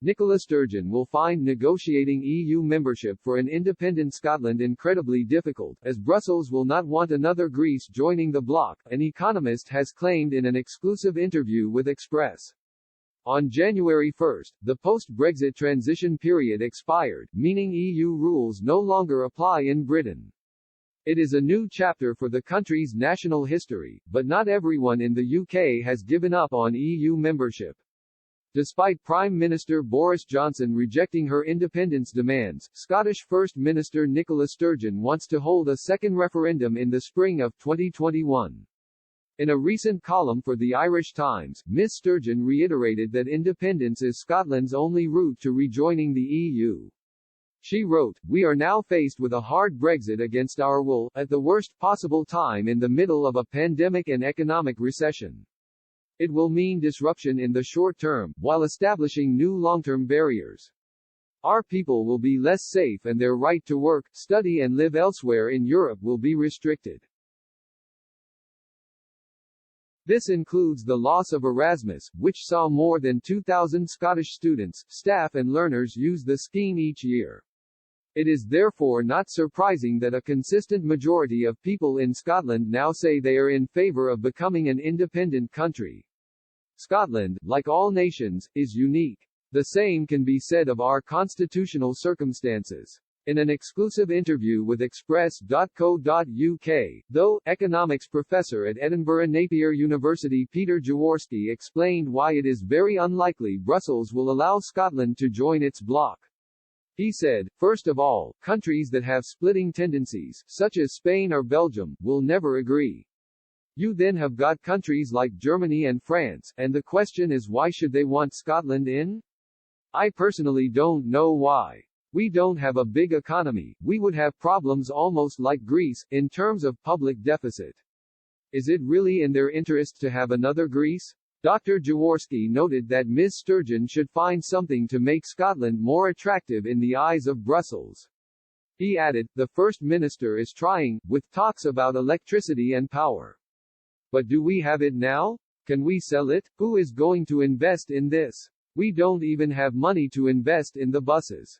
Nicola Sturgeon will find negotiating EU membership for an independent Scotland incredibly difficult, as Brussels will not want another Greece joining the bloc, an economist has claimed in an exclusive interview with Express. On January 1, the post-Brexit transition period expired, meaning EU rules no longer apply in Britain. It is a new chapter for the country's national history, but not everyone in the UK has given up on EU membership. Despite Prime Minister Boris Johnson rejecting her independence demands, Scottish First Minister Nicola Sturgeon wants to hold a second referendum in the spring of 2021. In a recent column for the Irish Times, Ms. Sturgeon reiterated that independence is Scotland's only route to rejoining the EU. She wrote, "We are now faced with a hard Brexit against our will, at the worst possible time in the middle of a pandemic and economic recession. It will mean disruption in the short term, while establishing new long-term barriers. Our people will be less safe and their right to work, study and live elsewhere in Europe will be restricted. This includes the loss of Erasmus, which saw more than 2,000 Scottish students, staff and learners use the scheme each year. It is therefore not surprising that a consistent majority of people in Scotland now say they are in favour of becoming an independent country. Scotland, like all nations, is unique. The same can be said of our constitutional circumstances." In an exclusive interview with Express.co.uk, though, economics professor at Edinburgh Napier University Peter Jaworski explained why it is very unlikely Brussels will allow Scotland to join its bloc. He said, "First of all, countries that have splitting tendencies, such as Spain or Belgium, will never agree. You then have got countries like Germany and France, and the question is why should they want Scotland in? I personally don't know why. We don't have a big economy, we would have problems almost like Greece, in terms of public deficit. Is it really in their interest to have another Greece?" Dr. Jaworski noted that Ms. Sturgeon should find something to make Scotland more attractive in the eyes of Brussels. He added, "The First Minister is trying, with talks about electricity and power. But do we have it now? Can we sell it? Who is going to invest in this? We don't even have money to invest in the buses.